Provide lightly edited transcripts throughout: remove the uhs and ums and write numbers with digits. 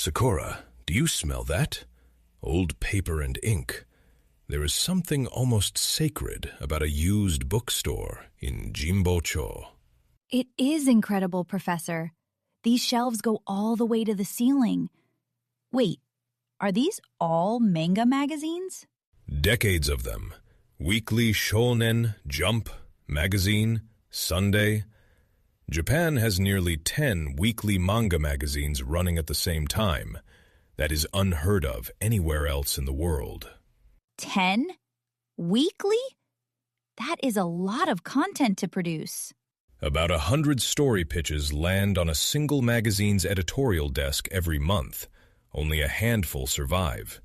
Sakura, do you smell that? Old paper and ink. There is something almost sacred about a used bookstore in Jimbocho. It is incredible, Professor. These shelves go all the way to the ceiling. Wait, are these all manga magazines? Decades of them. Weekly Shonen, Jump, Magazine, Sunday. Japan has nearly 10 weekly manga magazines running at the same time. That is unheard of anywhere else in the world. 10? Weekly? That is a lot of content to produce. About 100 story pitches land on a single magazine's editorial desk every month. Only a handful survive.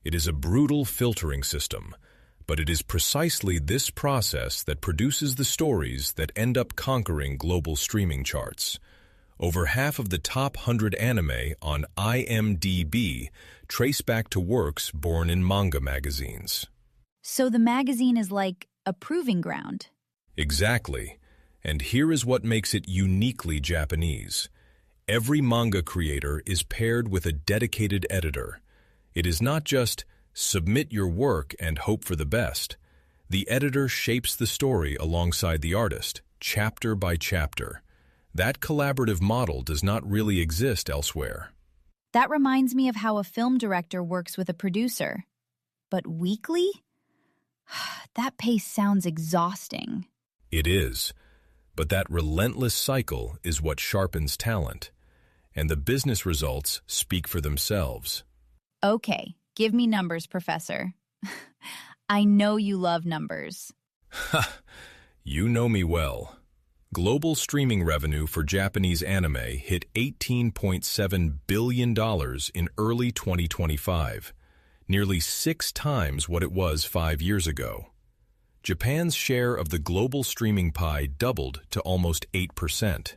It is a brutal filtering system, but it is precisely this process that produces the stories that end up conquering global streaming charts. Over half of the top 100 anime on IMDb trace back to works born in manga magazines. So the magazine is like a proving ground. Exactly. And here is what makes it uniquely Japanese. Every manga creator is paired with a dedicated editor. It is not just submit your work and hope for the best. The editor shapes the story alongside the artist, chapter by chapter. That collaborative model does not really exist elsewhere. That reminds me of how a film director works with a producer. But weekly? That pace sounds exhausting. It is. But that relentless cycle is what sharpens talent. And the business results speak for themselves. Okay, give me numbers, Professor. I know you love numbers. Ha! You know me well. Global streaming revenue for Japanese anime hit $18.7 billion in early 2025, nearly 6 times what it was 5 years ago. Japan's share of the global streaming pie doubled to almost 8%.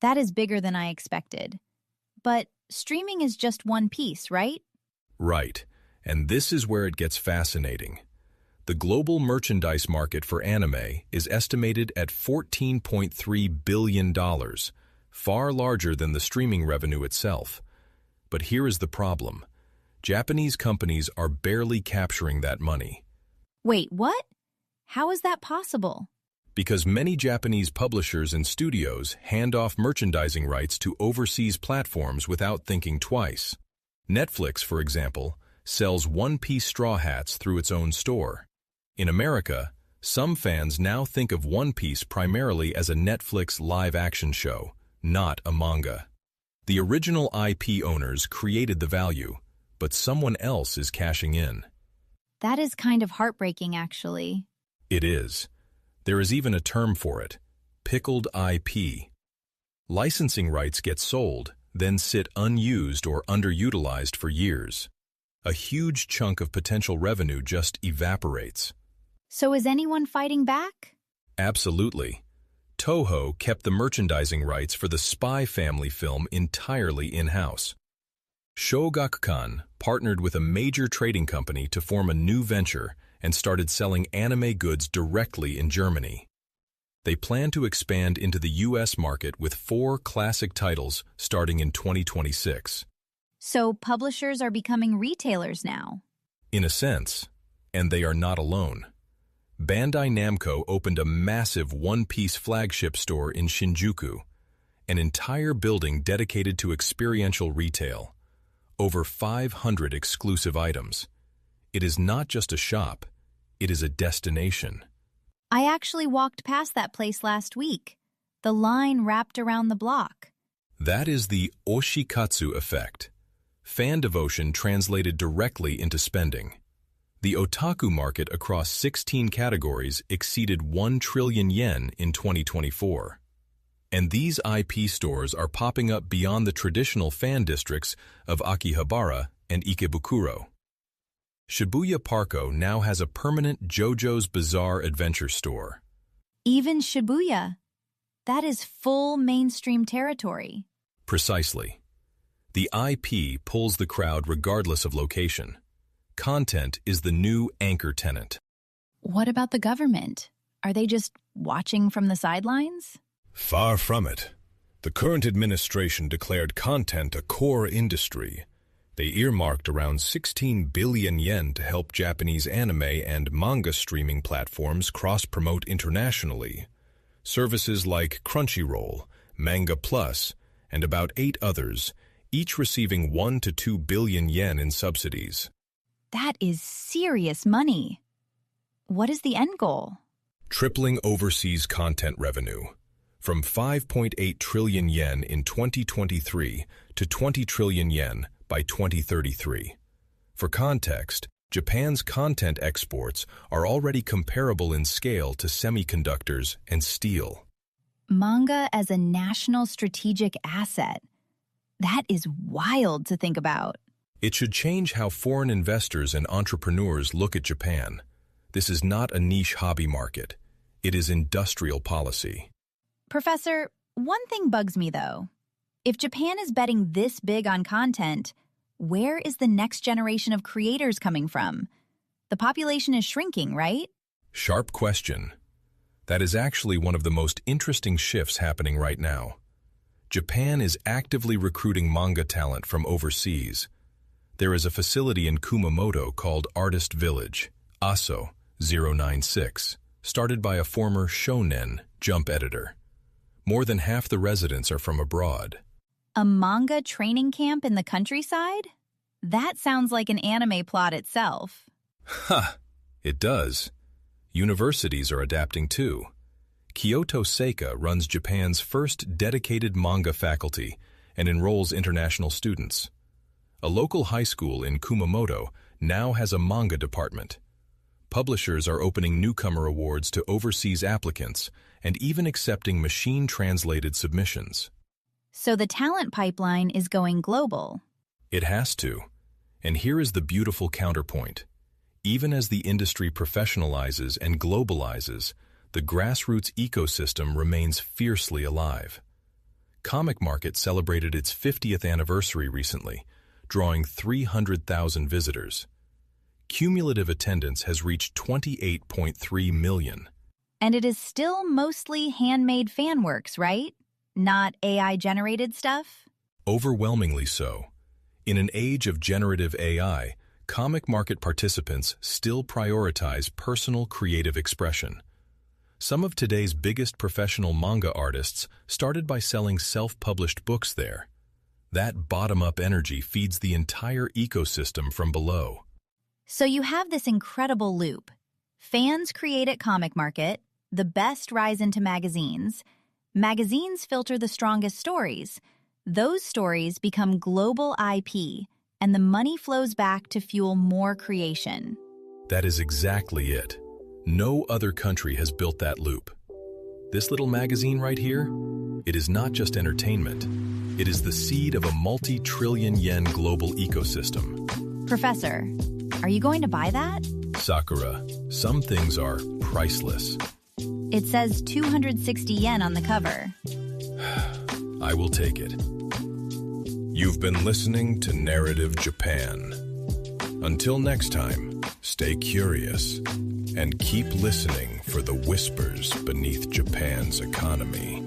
That is bigger than I expected. But streaming is just one piece, right? Right, and this is where it gets fascinating. The global merchandise market for anime is estimated at $14.3 billion, far larger than the streaming revenue itself. But here is the problem. Japanese companies are barely capturing that money. Wait, what? How is that possible? Because many Japanese publishers and studios hand off merchandising rights to overseas platforms without thinking twice. Netflix, for example, sells one-piece straw hats through its own store. In America, some fans now think of One Piece primarily as a Netflix live-action show, not a manga. The original IP owners created the value, but someone else is cashing in. That is kind of heartbreaking, actually. It is. There is even a term for it, pickled IP. Licensing rights get sold, then sit unused or underutilized for years. A huge chunk of potential revenue just evaporates. So is anyone fighting back? Absolutely. Toho kept the merchandising rights for the Spy Family film entirely in-house. Shogakukan partnered with a major trading company to form a new venture and started selling anime goods directly in Germany. They plan to expand into the U.S. market with 4 classic titles starting in 2026. So publishers are becoming retailers now. In a sense, and they are not alone. Bandai Namco opened a massive one-piece flagship store in Shinjuku, an entire building dedicated to experiential retail. Over 500 exclusive items. It is not just a shop, it is a destination. I actually walked past that place last week. The line wrapped around the block. That is the oshikatsu effect. Fan devotion translated directly into spending. The otaku market across 16 categories exceeded 1 trillion yen in 2024. And these IP stores are popping up beyond the traditional fan districts of Akihabara and Ikebukuro. Shibuya Parko now has a permanent JoJo's Bizarre Adventure store. Even Shibuya. That is full mainstream territory. Precisely. The IP pulls the crowd regardless of location. Content is the new anchor tenant. What about the government? Are they just watching from the sidelines? Far from it. The current administration declared content a core industry. They earmarked around 16 billion yen to help Japanese anime and manga streaming platforms cross-promote internationally. Services like Crunchyroll, Manga Plus, and about 8 others, each receiving 1 to 2 billion yen in subsidies. That is serious money. What is the end goal? Tripling overseas content revenue, from 5.8 trillion yen in 2023 to 20 trillion yen by 2033. For context, Japan's content exports are already comparable in scale to semiconductors and steel. Manga as a national strategic asset. That is wild to think about. It should change how foreign investors and entrepreneurs look at Japan. This is not a niche hobby market. It is industrial policy. Professor, one thing bugs me though. If Japan is betting this big on content, where is the next generation of creators coming from? The population is shrinking, right? Sharp question. That is actually one of the most interesting shifts happening right now. Japan is actively recruiting manga talent from overseas. There is a facility in Kumamoto called Artist Village, ASO 096, started by a former Shonen Jump editor. More than half the residents are from abroad. A manga training camp in the countryside? That sounds like an anime plot itself. Ha! It does. Universities are adapting too. Kyoto Seika runs Japan's first dedicated manga faculty and enrolls international students. A local high school in Kumamoto now has a manga department. Publishers are opening newcomer awards to overseas applicants and even accepting machine-translated submissions. So the talent pipeline is going global. It has to. And here is the beautiful counterpoint. Even as the industry professionalizes and globalizes, the grassroots ecosystem remains fiercely alive. Comic Market celebrated its 50th anniversary recently, drawing 300,000 visitors. Cumulative attendance has reached 28.3 million. And it is still mostly handmade fan works, right? Not AI-generated stuff? Overwhelmingly so. In an age of generative AI, Comic Market participants still prioritize personal creative expression. Some of today's biggest professional manga artists started by selling self-published books there. That bottom-up energy feeds the entire ecosystem from below. So you have this incredible loop. Fans create at Comic Market, the best rise into magazines. Magazines filter the strongest stories. Those stories become global IP, and the money flows back to fuel more creation. That is exactly it. No other country has built that loop. This little magazine right here, it is not just entertainment. It is the seed of a multi-trillion yen global ecosystem. Professor, are you going to buy that? Sakura, some things are priceless. It says 260 yen on the cover. I will take it. You've been listening to Narrative Japan. Until next time, stay curious and keep listening for the whispers beneath Japan's economy.